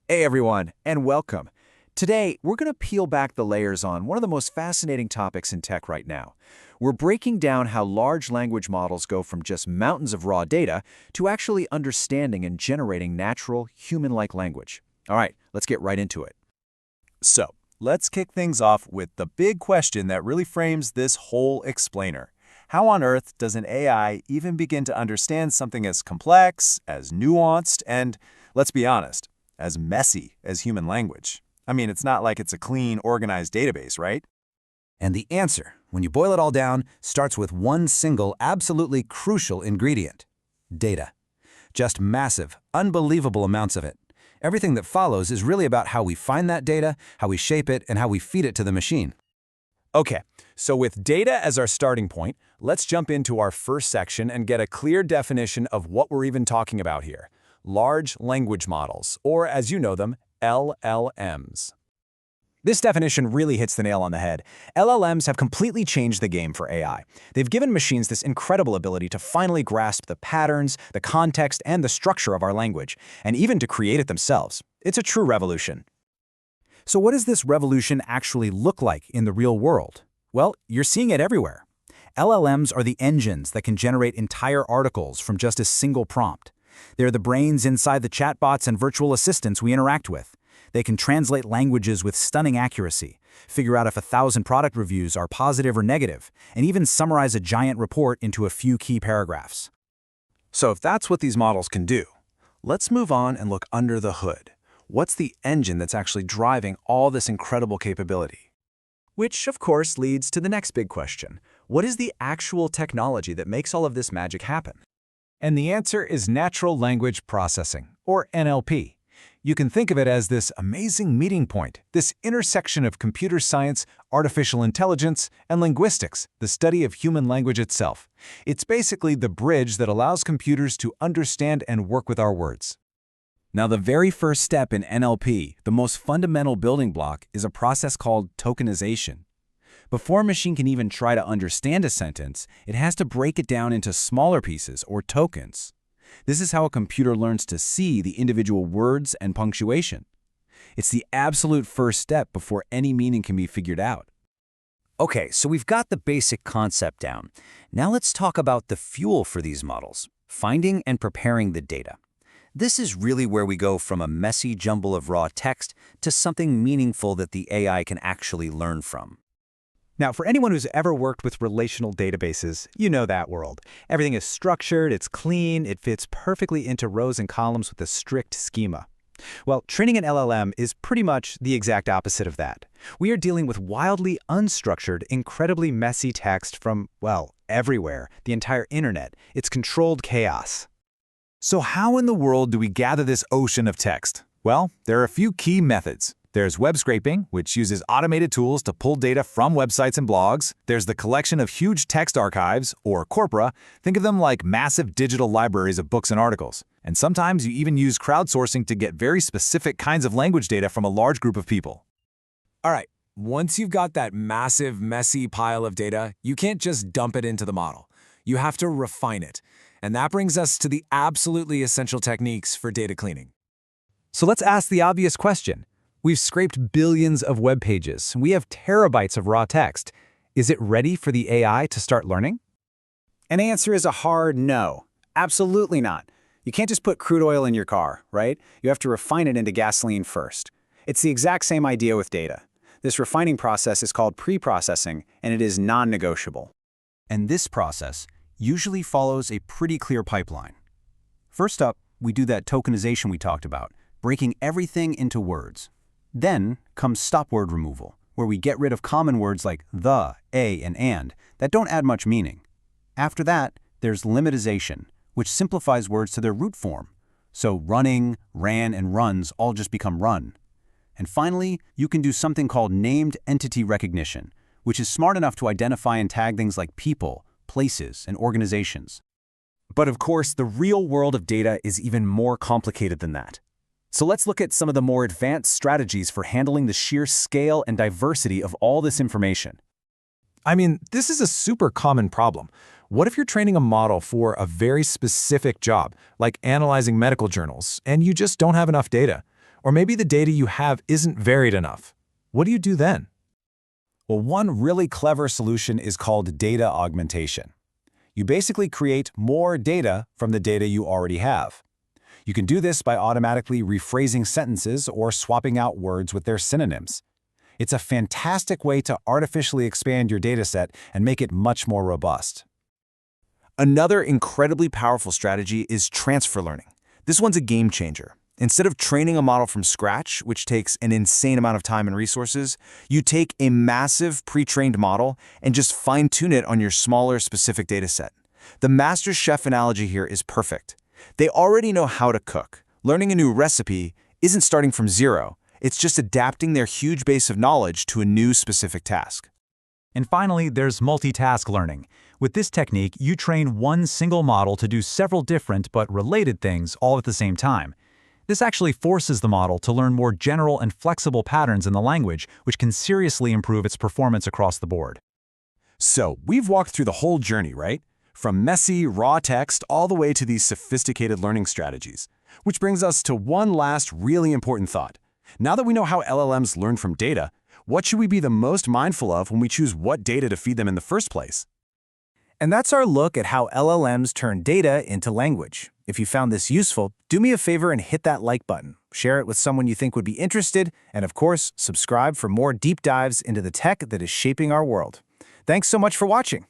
Hey everyone, and welcome. Today, we're going to peel back the layers on one of the most fascinating topics in tech right now. We're breaking down how large language models go from just mountains of raw data to actually understanding and generating natural, human-like language. All right, let's get right into it. So, let's kick things off with the big question that really frames this whole explainer. How on earth does an AI even begin to understand something as complex, as nuanced, and, let's be honest, as messy as human language? I mean, it's not like it's a clean, organized database, right? And the answer, when you boil it all down, starts with one single, absolutely crucial ingredient: data. Just massive, unbelievable amounts of it. Everything that follows is really about how we find that data, how we shape it, and how we feed it to the machine. Okay, so with data as our starting point, let's jump into our first section and get a clear definition of what we're even talking about here. Large language models, or as you know them, LLMs. This definition really hits the nail on the head. LLMs have completely changed the game for AI. They've given machines this incredible ability to finally grasp the patterns, the context, and the structure of our language, and even to create it themselves. It's a true revolution. So what does this revolution actually look like in the real world? Well, you're seeing it everywhere. LLMs are the engines that can generate entire articles from just a single prompt. They're the brains inside the chatbots and virtual assistants we interact with. They can translate languages with stunning accuracy, figure out if 1,000 product reviews are positive or negative, and even summarize a giant report into a few key paragraphs. So if that's what these models can do, let's move on and look under the hood. What's the engine that's actually driving all this incredible capability? Which, of course, leads to the next big question. What is the actual technology that makes all of this magic happen? And the answer is natural language processing, or NLP. You can think of it as this amazing meeting point, this intersection of computer science, artificial intelligence, and linguistics, the study of human language itself. It's basically the bridge that allows computers to understand and work with our words. Now, the very first step in NLP, the most fundamental building block, is a process called tokenization. Before a machine can even try to understand a sentence, it has to break it down into smaller pieces, or tokens. This is how a computer learns to see the individual words and punctuation. It's the absolute first step before any meaning can be figured out. Okay, so we've got the basic concept down. Now let's talk about the fuel for these models, finding and preparing the data. This is really where we go from a messy jumble of raw text to something meaningful that the AI can actually learn from. Now, for anyone who's ever worked with relational databases, you know that world. Everything is structured, it's clean, it fits perfectly into rows and columns with a strict schema. Well, training an LLM is pretty much the exact opposite of that. We are dealing with wildly unstructured, incredibly messy text from, well, everywhere, the entire internet. It's controlled chaos. So how in the world do we gather this ocean of text? Well, there are a few key methods. There's web scraping, which uses automated tools to pull data from websites and blogs. There's the collection of huge text archives, or corpora. Think of them like massive digital libraries of books and articles. And sometimes you even use crowdsourcing to get very specific kinds of language data from a large group of people. All right, once you've got that massive, messy pile of data, you can't just dump it into the model. You have to refine it. And that brings us to the absolutely essential techniques for data cleaning. So let's ask the obvious question. We've scraped billions of web pages. We have terabytes of raw text. Is it ready for the AI to start learning? An answer is a hard no. Absolutely not. You can't just put crude oil in your car, right? You have to refine it into gasoline first. It's the exact same idea with data. This refining process is called pre-processing, and it is non-negotiable. And this process usually follows a pretty clear pipeline. First up, we do that tokenization we talked about, breaking everything into words. Then comes stopword removal, where we get rid of common words like the, a, and that don't add much meaning. After that, there's lemmatization, which simplifies words to their root form. So running, ran, and runs all just become run. And finally, you can do something called named entity recognition, which is smart enough to identify and tag things like people, places, and organizations. But of course, the real world of data is even more complicated than that. So let's look at some of the more advanced strategies for handling the sheer scale and diversity of all this information. I mean, this is a super common problem. What if you're training a model for a very specific job, like analyzing medical journals, and you just don't have enough data? Or maybe the data you have isn't varied enough. What do you do then? Well, one really clever solution is called data augmentation. You basically create more data from the data you already have. You can do this by automatically rephrasing sentences or swapping out words with their synonyms. It's a fantastic way to artificially expand your dataset and make it much more robust. Another incredibly powerful strategy is transfer learning. This one's a game changer. Instead of training a model from scratch, which takes an insane amount of time and resources, you take a massive pre-trained model and just fine-tune it on your smaller specific dataset. The master chef analogy here is perfect. They already know how to cook. Learning a new recipe isn't starting from zero. It's just adapting their huge base of knowledge to a new specific task. And finally, there's multitask learning. With this technique, you train one single model to do several different but related things all at the same time. This actually forces the model to learn more general and flexible patterns in the language, which can seriously improve its performance across the board. So, we've walked through the whole journey, right? From messy, raw text all the way to these sophisticated learning strategies. Which brings us to one last really important thought. Now that we know how LLMs learn from data, what should we be the most mindful of when we choose what data to feed them in the first place? And that's our look at how LLMs turn data into language. If you found this useful, do me a favor and hit that like button. Share it with someone you think would be interested, and of course, subscribe for more deep dives into the tech that is shaping our world. Thanks so much for watching.